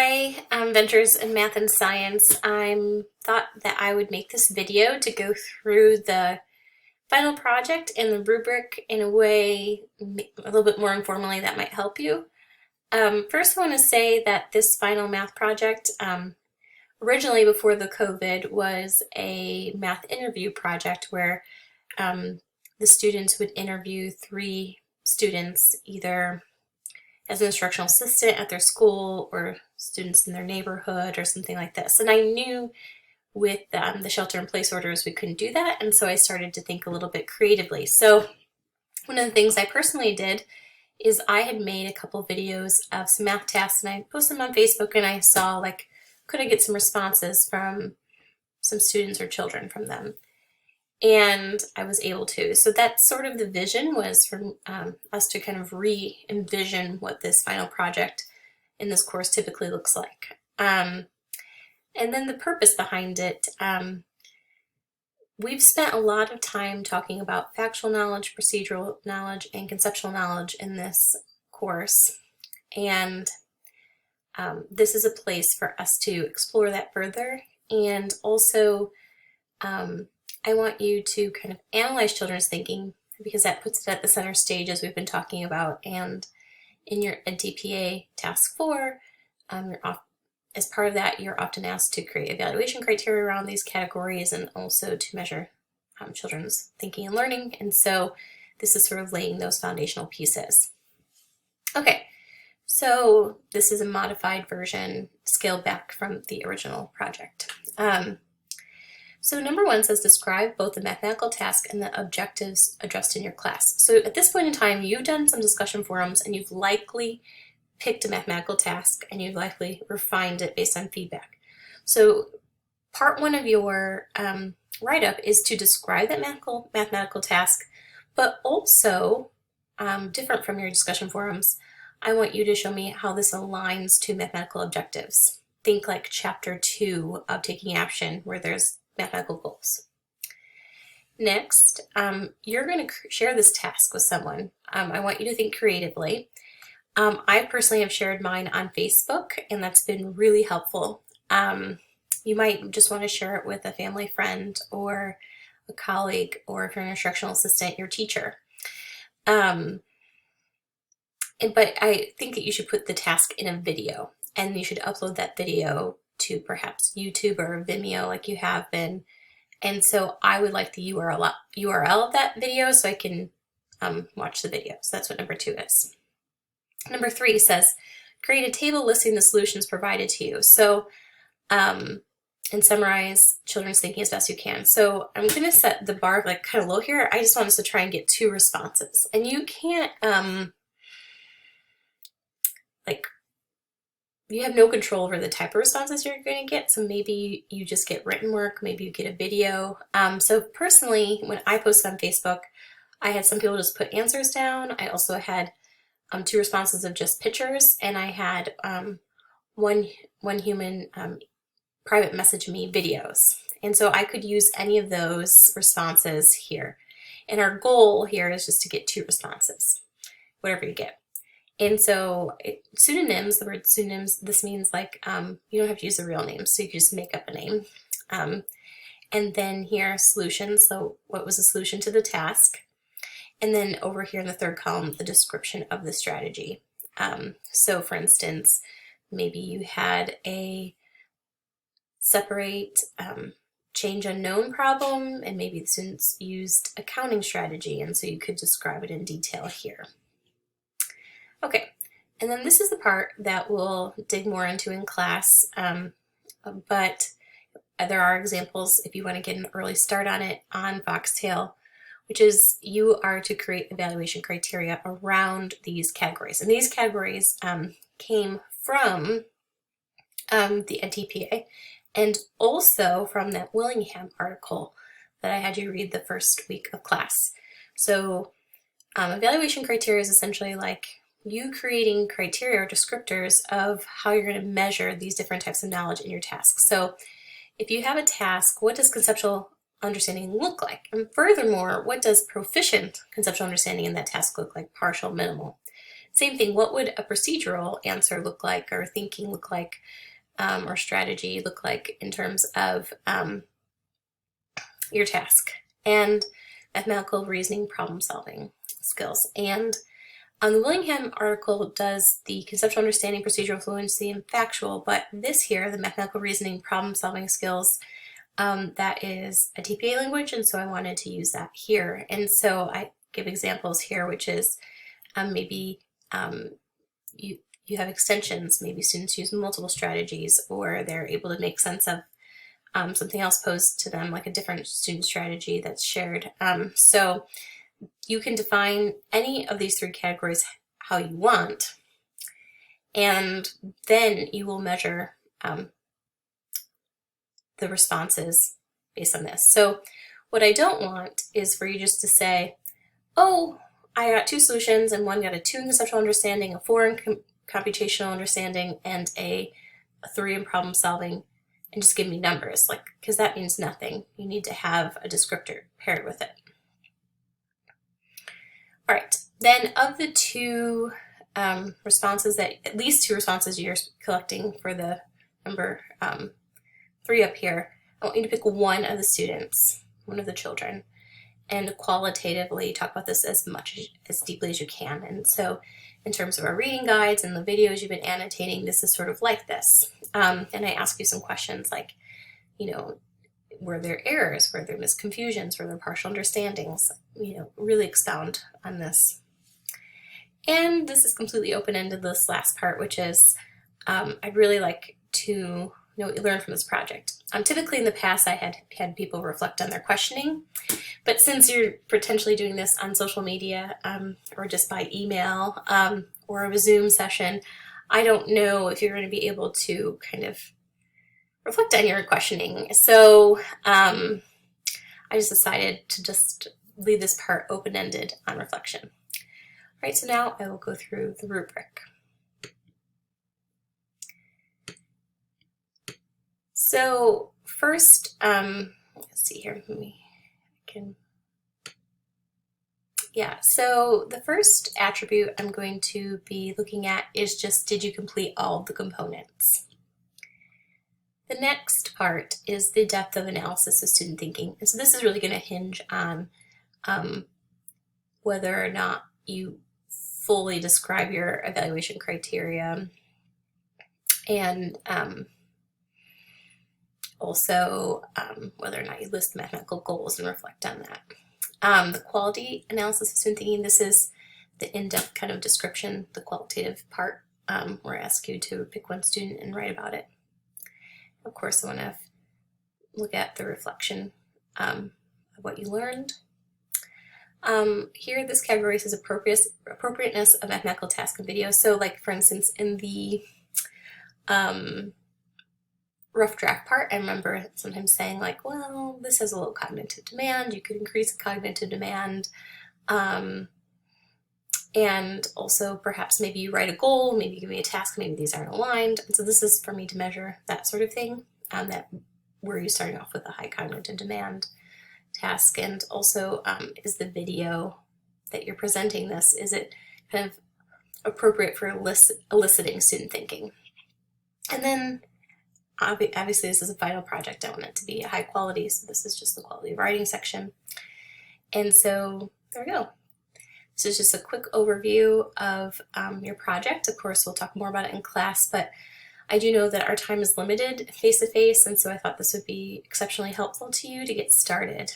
Hi, Ventures in Math and Science. I thought that I would make this video to go through the final project and the rubric in a way a little bit more informally that might help you. First, I want to say that this final math project, originally before the COVID, was a math interview project where the students would interview 3 students, either as an instructional assistant at their school or students in their neighborhood or something like this. And I knew with the shelter-in-place orders we couldn't do that, and so I started to think a little bit creatively. So one of the things I personally did is I had made a couple videos of some math tasks and I posted them on Facebook, and I saw, like, could I get some responses from some students or children from them? And I was able to. So that's sort of the vision, was for us to kind of re-envision what this final project in this course typically looks like. And then the purpose behind it. We've spent a lot of time talking about factual knowledge, procedural knowledge, and conceptual knowledge in this course. And this is a place for us to explore that further. And also, I want you to kind of analyze children's thinking, because that puts it at the center stage, as we've been talking about. And in your NTPA Task 4, as part of that, you're often asked to create evaluation criteria around these categories and also to measure children's thinking and learning. And so this is sort of laying those foundational pieces. Okay, so this is a modified version, scaled back from the original project. So number 1 says describe both the mathematical task and the objectives addressed in your class. So at this point in time, you've done some discussion forums and you've likely picked a mathematical task and you've likely refined it based on feedback. So part 1 of your write-up is to describe that mathematical task, but also, different from your discussion forums, I want you to show me how this aligns to mathematical objectives. Think like chapter 2 of Taking Action, where there's mathematical goals. Next, you're going to share this task with someone. I want you to think creatively. I personally have shared mine on Facebook, and that's been really helpful. You might just want to share it with a family friend or a colleague, or if you're an instructional assistant, your teacher. But I think that you should put the task in a video, and you should upload that video to perhaps YouTube or Vimeo like you have been. And so I would like the URL of that video so I can watch the video. So that's what number 2 is. Number 3 says, create a table listing the solutions provided to you. So, and summarize children's thinking as best you can. So I'm going to set the bar like kind of low here. I just want us to try and get 2 responses. And you can't, you have no control over the type of responses you're going to get. So maybe you just get written work, maybe you get a video. So personally, when I posted on Facebook, I had some people just put answers down. I also had 2 responses of just pictures, and I had one human private message me videos. And so I could use any of those responses here. And our goal here is just to get 2 responses, whatever you get. And so pseudonyms, the word pseudonyms, this means like you don't have to use a real name, so you can just make up a name. And then here, solutions, so what was the solution to the task? And then over here in the 3rd column, the description of the strategy. So for instance, maybe you had a separate change unknown problem, and maybe the students used a counting strategy, and so you could describe it in detail here. Okay, and then this is the part that we'll dig more into in class, but there are examples if you want to get an early start on it on Foxtail, which is you are to create evaluation criteria around these categories. And these categories came from the NTPA and also from that Willingham article that I had you read the first week of class. So evaluation criteria is essentially like you creating criteria or descriptors of how you're going to measure these different types of knowledge in your tasks. So if you have a task, what does conceptual understanding look like? And furthermore, what does proficient conceptual understanding in that task look like? Partial, minimal. same thing, what would a procedural answer look like, or thinking look like, or strategy look like in terms of your task, and mathematical reasoning, problem solving skills. And the Willingham article does the conceptual understanding, procedural fluency, and factual, but this here, the mathematical reasoning, problem solving skills, that is a TPA language, and so I wanted to use that here. And so I give examples here, which is maybe you have extensions, maybe students use multiple strategies, or they're able to make sense of something else posed to them, like a different student strategy that's shared. So you can define any of these three categories how you want, and then you will measure the responses based on this. So what I don't want is for you just to say, oh, I got 2 solutions, and one got a 2 in conceptual understanding, a 4 in computational understanding, and a 3 in problem solving, and just give me numbers, like, because that means nothing. You need to have a descriptor paired with it. All right, then of the 2 responses, that at least 2 responses you're collecting for the number 3 up here, I want you to pick one of the students, one of the children, and qualitatively talk about this as deeply as you can. And so in terms of our reading guides and the videos you've been annotating, this is sort of like this. And I ask you some questions like, you know, were there errors? Were there misconfusions? Were there partial understandings? You know, really expound on this. And this is completely open-ended, this last part, which is I'd really like to know what you learned from this project. Typically in the past, I had people reflect on their questioning, but since you're potentially doing this on social media or just by email or a Zoom session, I don't know if you're going to be able to kind of reflect on your questioning. So I just decided to just leave this part open-ended on reflection. All right, so now I will go through the rubric. So first, let's see here, so the first attribute I'm going to be looking at is just, did you complete all of the components? The next part is the depth of analysis of student thinking. And so this is really going to hinge on whether or not you fully describe your evaluation criteria, and also whether or not you list mathematical goals and reflect on that. The quality analysis of student thinking, this is the in-depth kind of description, the qualitative part, where I ask you to pick one student and write about it. Of course, I want to look at the reflection of what you learned. Here, this category says appropriateness of mathematical tasks and videos. So like, for instance, in the rough draft part, I remember sometimes saying like, well, this has a low cognitive demand, you could increase the cognitive demand, and also perhaps maybe you write a goal, maybe you give me a task, maybe these aren't aligned. And so this is for me to measure that sort of thing, that were you starting off with a high cognitive demand task, and also is the video that you're presenting this, is it kind of appropriate for eliciting student thinking? And then obviously this is a final project, I want it to be high quality, so this is just the quality of writing section. And so there we go. This is just a quick overview of your project. Of course, we'll talk more about it in class, but I do know that our time is limited face-to-face, and so I thought this would be exceptionally helpful to you to get started.